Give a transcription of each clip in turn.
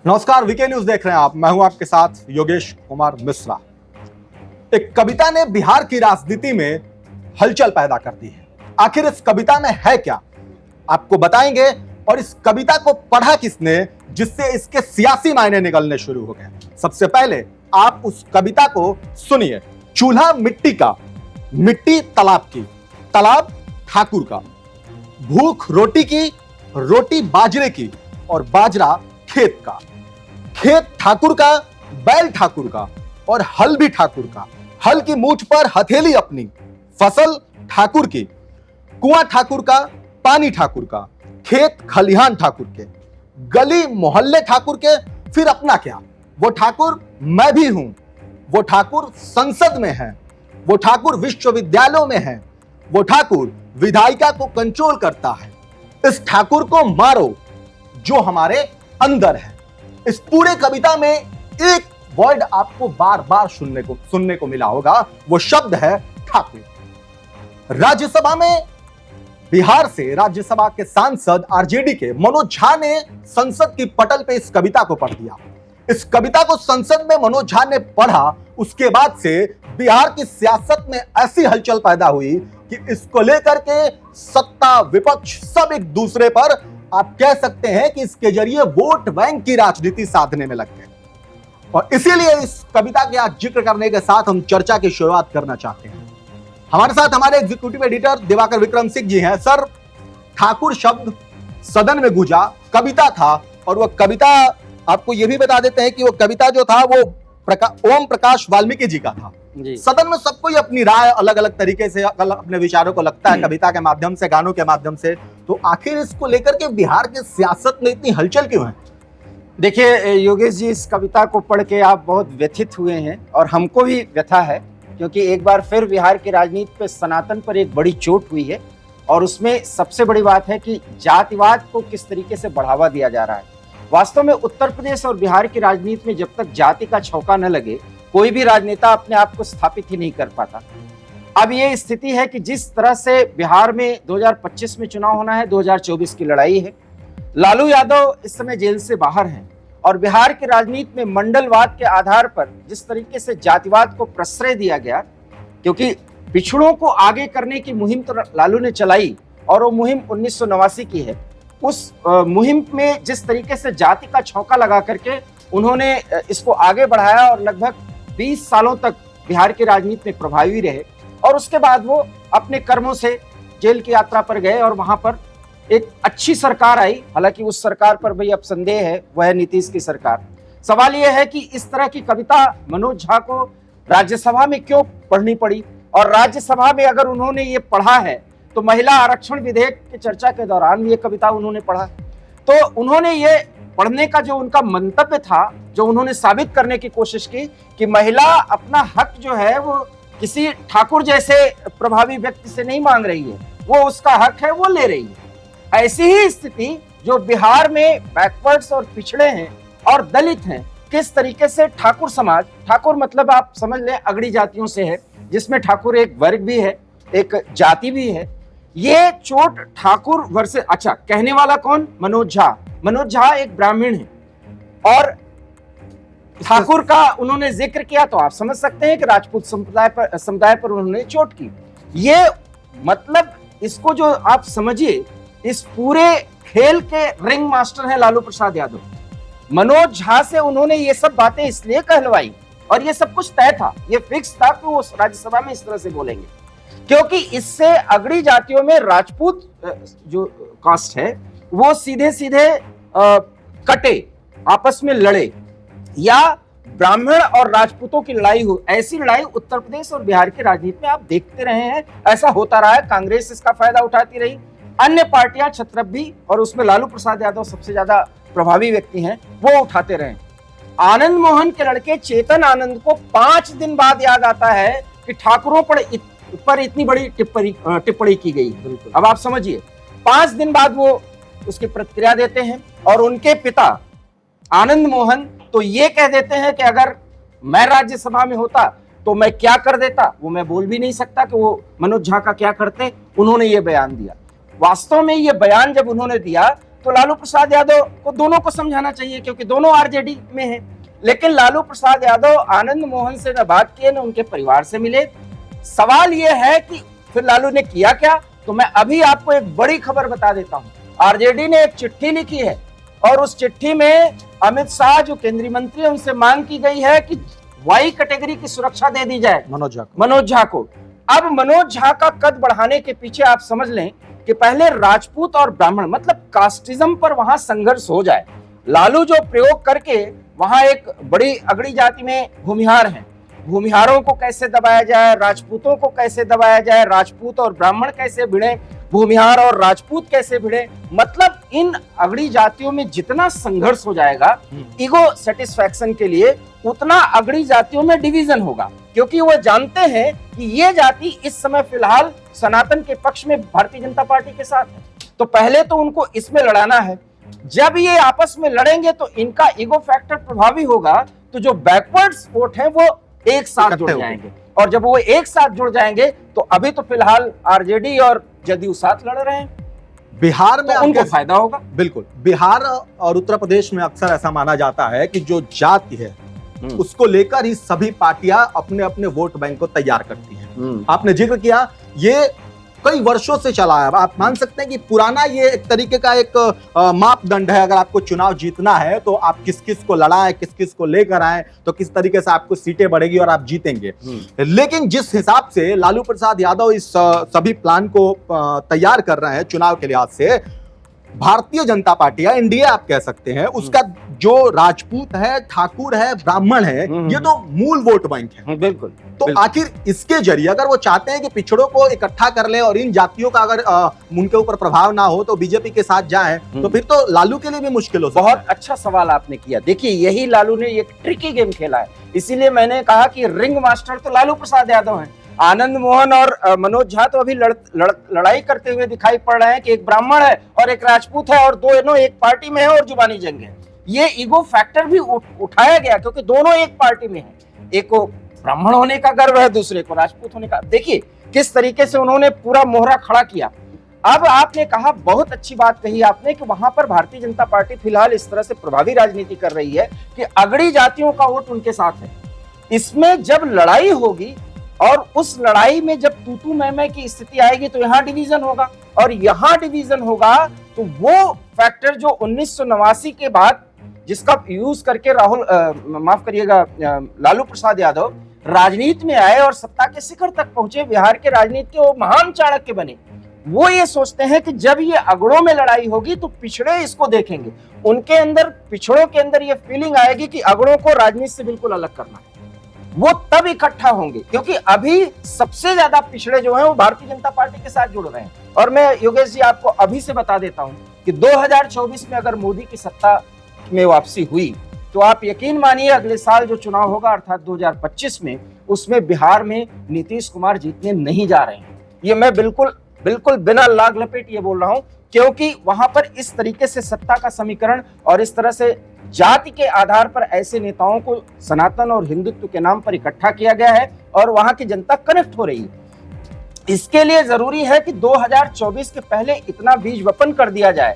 नमस्कार, VK news देख रहे हैं आप। मैं हूं आपके साथ योगेश कुमार मिश्रा। एक कविता ने बिहार की राजनीति में हलचल पैदा कर दी है। आखिर इस कविता में है क्या, आपको बताएंगे। और इस कविता को पढ़ा किसने जिससे इसके सियासी मायने निकलने शुरू हो गए। सबसे पहले आप उस कविता को सुनिए। चूल्हा मिट्टी का, मिट्टी तालाब की, तालाब ठाकुर का, भूख रोटी की, रोटी बाजरे की और बाजरा खेत का, खेत ठाकुर का, बैल ठाकुर का और हल भी ठाकुर का, हल की मूठ पर हथेली अपनी, फसल ठाकुर की, कुआं ठाकुर का, पानी ठाकुर का, खेत खलिहान ठाकुर के, गली मोहल्ले ठाकुर के, फिर अपना क्या। वो ठाकुर मैं भी हूं, वो ठाकुर संसद में है, वो ठाकुर विश्वविद्यालयों में है, वो ठाकुर विधायिका को कंट्रोल करता है। इस ठाकुर को मारो जो हमारे अंदर है। इस पूरे कविता में एक वर्ड आपको बार बार सुनने को मिला होगा, वो शब्द है ठाकुर। राज्यसभा में बिहार से राज्यसभा के सांसद आरजेडी के मनोज झा ने संसद की पटल पे इस कविता को पढ़ दिया। इस कविता को संसद में मनोज झा ने पढ़ा, उसके बाद से बिहार की सियासत में ऐसी हलचल पैदा हुई कि इसको लेकर के सत्ता विपक्ष सब एक दूसरे पर, आप कह सकते हैं कि इसके जरिए वोट बैंक की राजनीति साधने में लग गए। और इसीलिए इस कविता के आज जिक्र करने के साथ हम चर्चा की शुरुआत करना चाहते हैं। हमारे साथ हमारे एग्जीक्यूटिव एडिटर दिवाकर विक्रम सिंह जी हैं। सर, ठाकुर शब्द सदन में गूंजा, कविता था, और वह कविता आपको यह भी बता देते हैं कि वो कविता जो था वो ओम प्रकाश वाल्मीकि जी का था। सदन में सबको अपनी राय अलग अलग तरीके से अपने विचारों को लगता है, कविता के माध्यम से, गानों के माध्यम से। तो आखिर इसको लेकर के बिहार के सियासत में इतनी हलचल क्यों है? देखिए योगेश जी, इस कविता को पढ़ के आप बहुत व्यथित हुए हैं और हमको भी व्यथा है, क्योंकि एक बार फिर बिहार की राजनीति पे सनातन पर एक बड़ी चोट हुई है। और उसमें सबसे बड़ी बात है कि जातिवाद को किस तरीके से बढ़ावा दिया जा रहा है। वास्तव में उत्तर प्रदेश और बिहार की राजनीति में जब तक जाति का छौका न लगे, कोई भी राजनेता अपने आप को स्थापित ही नहीं कर पाता। अब ये स्थिति है कि जिस तरह से बिहार में 2025 में चुनाव होना है, 2024 की लड़ाई है। लालू यादव इस समय जेल से बाहर हैं और बिहार की राजनीति में मंडलवाद के आधार पर जिस तरीके से जातिवाद को प्रश्रय दिया गया, क्योंकि पिछड़ों को आगे करने की मुहिम तो लालू ने चलाई और वो मुहिम 1989 की है। उस मुहिम में जिस तरीके से जाति का छौका लगा करके उन्होंने इसको आगे बढ़ाया और लगभग 20 सालों तक बिहार की राजनीति में प्रभावी रहे। और उसके बाद वो अपने कर्मों से जेल की यात्रा पर गए और वहां पर एक अच्छी सरकार आई। हालांकि उस सरकार पर भाई अब संदेह है, वह है नीतीश की सरकार। सवाल यह है कि इस तरह की कविता मनोज झा को राज्यसभा में क्यों पढ़नी पड़ी, और राज्यसभा में अगर उन्होंने ये पढ़ा है तो महिला आरक्षण विधेयक की चर्चा के दौरान ये कविता उन्होंने पढ़ा। तो उन्होंने ये पढ़ने का जो उनका मंतव्य था, जो उन्होंने साबित करने की कोशिश की कि महिला अपना हक जो है वो किसी ठाकुर जैसे प्रभावी व्यक्ति से नहीं मांग रही है, वो उसका हक है, वो ले रही है। ऐसी ही स्थिति जो बिहार में बैकवर्ड्स और पिछड़े हैं और दलित हैं, किस तरीके से ठाकुर समाज, ठाकुर मतलब आप समझ लें अगड़ी जातियों से है, जिसमें ठाकुर एक वर्ग भी है, एक जाति भी है। ये चोट ठाकुर वर्सेस, अच्छा कहने वाला कौन? मनोज झा। मनोज झा एक ब्राह्मण है और ठाकुर का उन्होंने जिक्र किया, तो आप समझ सकते हैं कि राजपूत समुदाय पर उन्होंने चोट की। ये मतलब इसको जो आप समझिए, इस पूरे खेल के रिंग मास्टर हैं लालू प्रसाद यादव। मनोज झा से उन्होंने ये सब बातें इसलिए कहलवाई और ये सब कुछ तय था, ये फिक्स था कि वो राज्यसभा में इस तरह से बोलेंगे, क्योंकि इससे अगड़ी जातियों में राजपूत जो कास्ट है वो सीधे सीधे कटे, आपस में लड़े, या ब्राह्मण और राजपूतों की लड़ाई हो। ऐसी लड़ाई उत्तर प्रदेश और बिहार की राजनीति में आप देखते रहे हैं, ऐसा होता रहा है। कांग्रेस इसका फायदा उठाती रही, अन्य पार्टियां छत्रपति, और उसमें लालू प्रसाद यादव सबसे ज्यादा प्रभावी व्यक्ति हैं, वो उठाते रहे। आनंद मोहन के लड़के चेतन आनंद को 5 दिन बाद याद आता है कि ठाकुरों पर इतनी बड़ी टिप्पणी की गई है। अब आप समझिए, 5 दिन बाद वो उसकी प्रतिक्रिया देते हैं और उनके पिता आनंद मोहन तो ये कह देते हैं कि अगर मैं राज्यसभा में होता तो मैं क्या कर देता, वो मैं बोल भी नहीं सकता कि वो मनोज झा का क्या करते। उन्होंने ये बयान दिया। वास्तव में ये बयान जब उन्होंने दिया तो लालू प्रसाद यादव को दोनों को समझाना चाहिए, क्योंकि दोनों आरजेडी में हैं। लेकिन लालू प्रसाद यादव आनंद मोहन से न बात किए, न उनके परिवार से मिले। सवाल यह है कि फिर लालू ने किया क्या? तो मैं अभी आपको एक बड़ी खबर बता देता हूं। आरजेडी ने एक चिट्ठी लिखी है और उस चिट्ठी में अमित शाह जो केंद्रीय मंत्री है उनसे मांग की गई है कि वाई कैटेगरी की सुरक्षा दे दी जाए मनोज झा को। अब मनोज झा का कद बढ़ाने के पीछे आप समझ लें कि पहले राजपूत और ब्राह्मण मतलब कास्टिज्म पर वहां संघर्ष हो जाए। लालू जो प्रयोग करके वहां एक बड़ी अगड़ी जाति में भूमिहार हैं, भूमिहारों को कैसे दबाया जाए, राजपूतों को कैसे दबाया जाए, राजपूत और ब्राह्मण कैसे भिड़े, भूमिहार और राजपूत कैसे भिड़े, मतलब इन अगड़ी जातियों में जितना संघर्ष हो जाएगा ईगो सेटिस्फैक्शन के लिए, उतना अगड़ी जातियों में डिवीजन होगा, क्योंकि वो जानते हैं कि ये जाति इस समय फिलहाल सनातन के पक्ष में भारतीय जनता पार्टी के साथ है। तो पहले तो उनको इसमें लड़ाना है। जब ये आपस में लड़ेंगे तो इनका ईगो फैक्टर प्रभावी होगा, तो जो बैकवर्ड वोट है वो एक साथ जुड़ जाएंगे, और जब वो एक साथ जुड़ जाएंगे तो अभी तो फिलहाल आरजेडी और जदयू साथ लड़ रहे हैं, बिहार में तो उनको फायदा होगा। बिल्कुल, बिहार और उत्तर प्रदेश में अक्सर ऐसा माना जाता है कि जो जाति है उसको लेकर ही सभी पार्टियां अपने अपने वोट बैंक को तैयार करती हैं। आपने जिक्र किया, ये कई वर्षों से चला है। आप मान सकते हैं कि पुराना ये एक तरीके का एक मापदंड है। अगर आपको चुनाव जीतना है तो आप किस किस को लड़ाएं, किस किस को लेकर आए, तो किस तरीके से आपको सीटें बढ़ेगी और आप जीतेंगे। लेकिन जिस हिसाब से लालू प्रसाद यादव इस सभी प्लान को तैयार कर रहे हैं चुनाव के लिहाज से, भारतीय जनता पार्टी या एनडीए आप कह सकते हैं, उसका जो राजपूत है, ठाकुर है, ब्राह्मण है, ये तो मूल वोट बैंक है। बिल्कुल। तो आखिर इसके जरिए अगर वो चाहते हैं कि पिछड़ों को इकट्ठा कर ले और इन जातियों का अगर उनके ऊपर प्रभाव ना हो तो बीजेपी के साथ जाए, तो फिर तो लालू के लिए भी मुश्किल हो सकता है। बहुत अच्छा सवाल आपने किया। देखिए, यही लालू ने एक ट्रिकी गेम खेला है, इसीलिए मैंने कहा कि रिंग मास्टर तो लालू प्रसाद यादव हैं। आनंद मोहन और मनोज झा तो अभी लड़ाई करते हुए दिखाई पड़ रहे हैं कि एक ब्राह्मण है और एक राजपूत है और दोनों एक पार्टी में है और जुबानी जंग है। ये ईगो फैक्टर भी उठाया गया क्योंकि दोनों एक पार्टी में है। एक को ब्राह्मण होने का गर्व है, दूसरे को राजपूत होने का। देखिए किस तरीके से उन्होंने पूरा मोहरा खड़ा किया। अब आपने कहा, बहुत अच्छी बात कही आपने कि वहां पर भारतीय जनता पार्टी फिलहाल इस तरह से प्रभावी राजनीति कर रही है कि अगड़ी जातियों का वोट उनके साथ है। इसमें जब लड़ाई होगी और उस लड़ाई में जब तू मैं की स्थिति आएगी तो यहाँ डिवीजन होगा, और यहाँ डिवीजन होगा तो वो फैक्टर जो 1989 के बाद जिसका यूज करके माफ करिएगा लालू प्रसाद यादव राजनीति में आए और सत्ता के शिखर तक पहुंचे, बिहार के राजनीति के वो महान चाणक्य बने। वो ये सोचते हैं कि जब ये अगड़ों में लड़ाई होगी तो पिछड़े इसको देखेंगे। उनके अंदर, पिछड़ों के अंदर ये फीलिंग आएगी कि अगड़ों को राजनीति से बिल्कुल अलग करना है। वो तब इकट्ठा होंगे, क्योंकि अभी सबसे ज्यादा पिछड़े जो हैं वो भारतीय जनता पार्टी के साथ जुड़ रहे हैं। और मैं योगेश जी आपको अभी से बता देता हूं कि 2024 में अगर मोदी की सत्ता में वापसी हुई तो आप यकीन मानिए अगले साल जो चुनाव होगा अर्थात 2025 में, उसमें बिहार में नीतीश कुमार जीतने नहीं जा रहे हैं। ये मैं बिल्कुल बिना लाग लपेट ये बोल रहा हूं, क्योंकि वहां पर इस तरीके से सत्ता का समीकरण और इस तरह से जाति के आधार पर ऐसे नेताओं को सनातन और हिंदुत्व के नाम पर इकट्ठा किया गया है और वहां की जनता कनेक्ट हो रही है। इसके लिए जरूरी है कि 2024 के पहले इतना बीज वपन कर दिया जाए,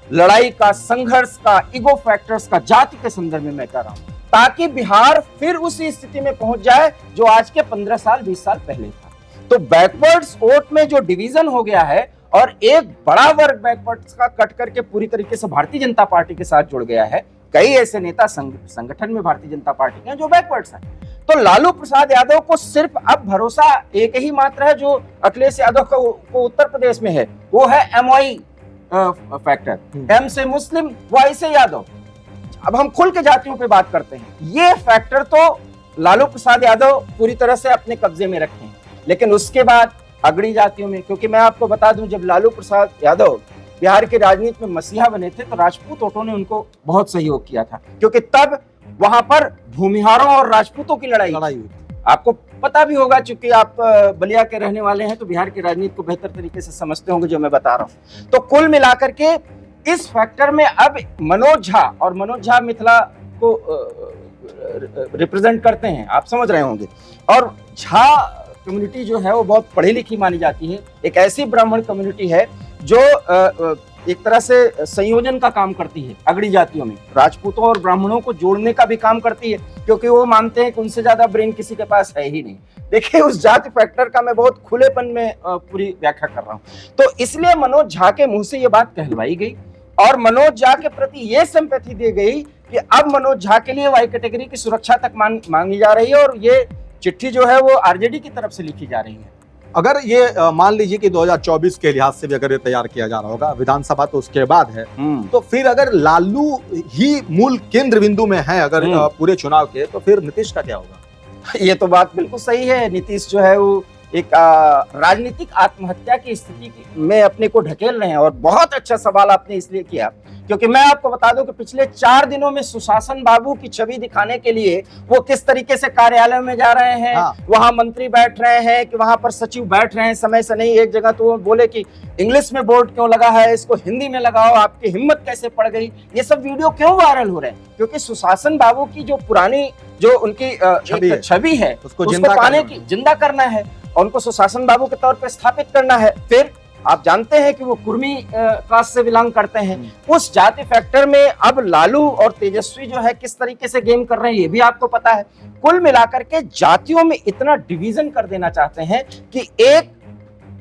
लड़ाई का, संघर्ष का, ईगो फैक्टर्स का, जाति के संदर्भ में मैं कह रहा हूं, ताकि बिहार फिर उसी स्थिति में पहुंच जाए जो आज के 15 साल 20 साल पहले था। तो बैकवर्ड्स वोट में जो डिवीजन हो गया है और एक बड़ा वर्ग बैकवर्ड्स का कट करके पूरी तरीके से भारतीय जनता पार्टी के साथ जुड़ गया है। कई ऐसे नेता संगठन में भारतीय जनता पार्टी के हैं जो बैकवर्ड्स हैं। तो लालू प्रसाद यादव को सिर्फ अब भरोसा एक ही मात्र है जो अखिलेश यादव को उत्तर प्रदेश में है, वो है एमवाई फैक्टर, एम से मुस्लिम, वाई से यादव। अब हम खुल के जातियों पे बात करते हैं, ये फैक्टर तो लालू प्रसाद यादव पूरी तरह से अपने कब्जे में रखे हैं। लेकिन उसके बाद अगड़ी जातियों में, क्योंकि मैं आपको बता दूं जब लालू प्रसाद यादव बिहार के राजनीति में मसीहा बने थे तो राजपूत वोटों ने उनको बहुत सहयोग किया था, क्योंकि तब वहां पर भूमिहारों और राजपूतों की लड़ाई हुई। आपको पता भी होगा, चूंकि आप बलिया के रहने वाले हैं तो बिहार की राजनीति को बेहतर तरीके से समझते होंगे जो मैं बता रहा हूं। तो कुल मिलाकर के इस फैक्टर में अब मनोज झा मिथिला को रिप्रेजेंट करते हैं, आप समझ रहे होंगे। और झा कम्युनिटी जो है वो बहुत पढ़ी लिखी मानी जाती है, एक ऐसी ब्राह्मण कम्युनिटी है जो एक तरह से संयोजन का काम करती है अगड़ी जातियों में, राजपूतों और ब्राह्मणों को जोड़ने का भी काम करती है, क्योंकि वो मानते हैं कि उनसे ज्यादा ब्रेन किसी के पास है ही नहीं। देखिए, उस जाति फैक्टर का मैं बहुत खुलेपन में पूरी व्याख्या कर रहा हूँ। तो इसलिए मनोज झा के मुंह से ये बात कहलवाई गई और मनोज झा के प्रति ये सिंपैथी दी गई कि अब मनोज झा के लिए वाई कैटेगरी की सुरक्षा तक मांगी जा रही है और ये चिट्ठी जो है वो आरजेडी की तरफ से लिखी जा रही है। अगर ये मान लीजिए कि 2024 के लिहाज से भी अगर ये तैयार किया जा रहा होगा, विधानसभा तो उसके बाद है, तो फिर अगर लालू ही मूल केंद्र बिंदु में है अगर पूरे चुनाव के, तो फिर नीतीश का क्या होगा? ये तो बात बिल्कुल सही है। नीतीश जो है वो एक राजनीतिक आत्महत्या की स्थिति में अपने को ढकेल रहे हैं। और बहुत अच्छा सवाल आपने इसलिए किया क्योंकि मैं आपको बता दूं कि पिछले 4 दिनों में सुशासन बाबू की छवि दिखाने के लिए वो किस तरीके से कार्यालय में जा रहे हैं, वहां मंत्री बैठ रहे हैं कि वहां पर सचिव बैठ रहे हैं समय से नहीं। एक जगह तो वो बोले कि इंग्लिश में बोर्ड क्यों लगा है, इसको हिंदी में लगाओ, आपकी हिम्मत कैसे पड़ गई। ये सब वीडियो क्यों वायरल हो रहे हैं? क्योंकि सुशासन बाबू की जो पुरानी जो उनकी छवि है उसको जिंदा करना है और उनको सुशासन बाबू के तौर पर स्थापित करना है। फिर आप जानते हैं कि वो कुर्मी कास्ट से बिलोंग करते हैं। उस जाति फैक्टर में अब लालू और तेजस्वी जो है किस तरीके से गेम कर रहे हैं ये भी आपको पता है। कुल मिलाकर के जातियों में इतना डिवीजन कर देना चाहते हैं कि एक,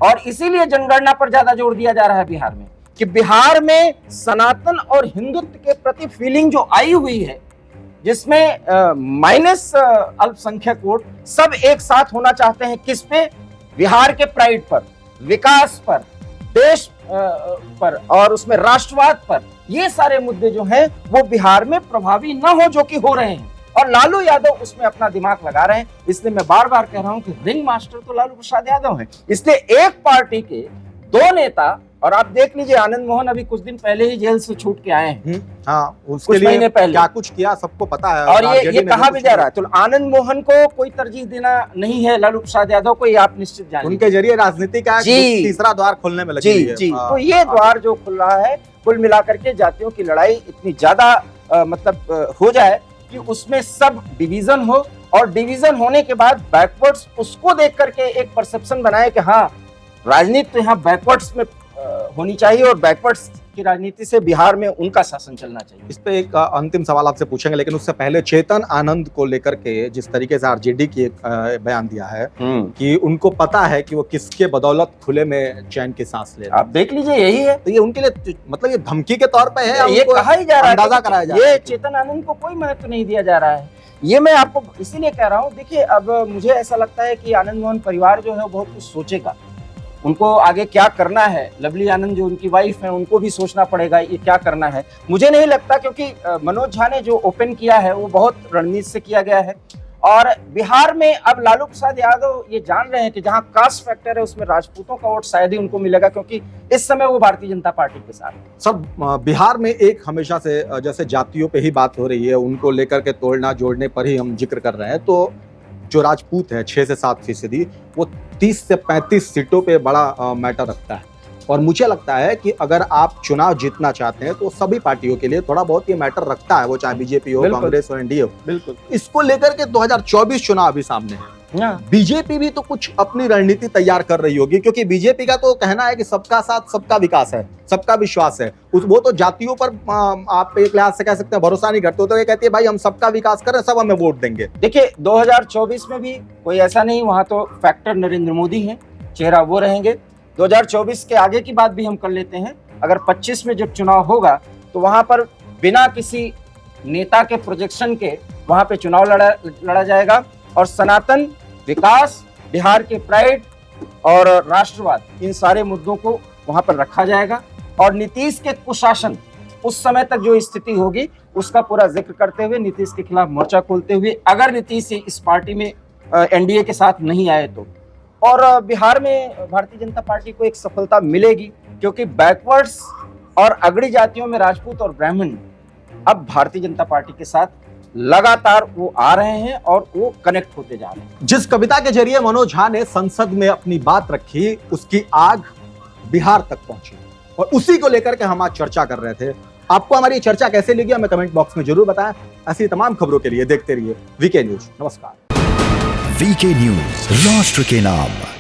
और इसीलिए जनगणना पर ज्यादा जोर दिया जा रहा है बिहार में कि बिहार में सनातन और हिंदुत्व के प्रति फीलिंग जो आई हुई है, जिसमें माइनस अल्पसंख्यक वोट सब एक साथ होना चाहते हैं। किस पे? बिहार के प्राइड पर, विकास पर, देश पर और उसमें राष्ट्रवाद पर। ये सारे मुद्दे जो हैं वो बिहार में प्रभावी न हो जो कि हो रहे हैं और लालू यादव उसमें अपना दिमाग लगा रहे हैं। इसलिए मैं बार बार कह रहा हूं कि रिंग मास्टर तो लालू प्रसाद यादव हैं। इसलिए एक पार्टी के 2 नेता, और आप देख लीजिए आनंद मोहन अभी कुछ दिन पहले ही जेल से छूट के आए हैं। हाँ, उसके लिए महीने पहले क्या कुछ किया सबको पता है और ये कहा भी जा रहा है। तो आनंद मोहन को कोई तरजीह देना नहीं है लालू प्रसाद यादव को, ये आप निश्चित जानिए। उनके जरिए राजनीति का तीसरा द्वार खोलने में लगी है। तो ये द्वार जो खुल रहा है, कुल मिलाकर के जातियों की लड़ाई इतनी ज्यादा मतलब हो जाए कि उसमें सब डिवीजन हो और डिवीजन होने के बाद बैकवर्ड्स उसको देख करके एक परसेप्शन बनाए कि हाँ, राजनीति तो यहाँ बैकवर्ड्स में होनी चाहिए और बैकवर्ड्स की राजनीति से बिहार में उनका शासन चलना चाहिए। इस पे एक अंतिम सवाल आपसे पूछेंगे, लेकिन उससे पहले चेतन आनंद को लेकर के जिस तरीके से आरजेडी की एक बयान दिया है कि उनको पता है कि वो किसके बदौलत खुले में चैन की सांस ले रहे हैं। आप देख लीजिए, यही है। तो ये उनके लिए मतलब ये धमकी के तौर पे है, ये कहा ही जा रहा है, अंदाजा कराया जा रहा है। ये चेतन आनंद को कोई महत्व नहीं दिया जा रहा है। ये मैं आपको इसीलिए कह रहा हूँ। देखिए, अब मुझे ऐसा लगता है कि आनंद मोहन परिवार जो है बहुत कुछ सोचेगा, उनको आगे क्या करना है। लवली आनंद जो उनकी वाइफ है, उनको भी सोचना पड़ेगा ये क्या करना है। मुझे नहीं लगता, क्योंकि मनोज झा ने जो ओपन किया है वो बहुत रणनीति से किया गया है। और बिहार में अब लालू प्रसाद यादव ये जान रहे हैं कि जहां कास्ट फैक्टर है उसमें राजपूतों का वोट शायद ही उनको मिलेगा, क्योंकि इस समय वो भारतीय जनता पार्टी के साथ। सब बिहार में एक हमेशा से जैसे जातियों पे ही बात हो रही है, उनको लेकर के तोड़ना जोड़ने पर ही हम जिक्र कर रहे हैं। तो जो राजपूत है 6 से 7% वो 30 से 35 सीटों पे बड़ा मैटर रखता है। और मुझे लगता है कि अगर आप चुनाव जीतना चाहते हैं तो सभी पार्टियों के लिए थोड़ा बहुत ये मैटर रखता है, वो चाहे बीजेपी हो, कांग्रेस हो, एनडीए हो। बिल्कुल। इसको लेकर के 2024 चुनाव अभी सामने है। बीजेपी भी तो कुछ अपनी रणनीति तैयार कर रही होगी, क्योंकि बीजेपी का तो कहना है कि सबका साथ सबका विकास है, सबका विश्वास है। वो तो जातियों पर आप एक लिहाज से कह सकते हैं भरोसा नहीं करते, तो ये कहती है भाई हम सबका विकास कर रहे हैं, सब हमें वोट देंगे। देखिए 2024 में भी कोई ऐसा नहीं, वहां तो फैक्टर नरेंद्र मोदी है, चेहरा वो रहेंगे। 2024 के आगे की बात भी हम कर लेते हैं। अगर 25 में जब चुनाव होगा तो वहां पर बिना किसी नेता के प्रोजेक्शन के वहां पे चुनाव लड़ा जाएगा और सनातन, विकास, बिहार के प्राइड और राष्ट्रवाद, इन सारे मुद्दों को वहां पर रखा जाएगा। और नीतीश के कुशासन, उस समय तक जो स्थिति होगी उसका पूरा जिक्र करते हुए नीतीश के खिलाफ मोर्चा खोलते हुए, अगर नीतीश इस पार्टी में एनडीए के साथ नहीं आए तो, और बिहार में भारतीय जनता पार्टी को एक सफलता मिलेगी, क्योंकि बैकवर्ड्स और अगड़ी जातियों में राजपूत और ब्राह्मण अब भारतीय जनता पार्टी के साथ लगातार वो आ रहे हैं और वो कनेक्ट होते जा रहे हैं। जिस कविता के जरिए मनोज झा ने संसद में अपनी बात रखी, उसकी आग बिहार तक पहुंची और उसी को लेकर के हम आज चर्चा कर रहे थे। आपको हमारी चर्चा कैसे लगी हमें कमेंट बॉक्स में जरूर बताएं। ऐसी तमाम खबरों के लिए देखते रहिए वीके न्यूज। नमस्कार। वीके न्यूज, राष्ट्र के नाम।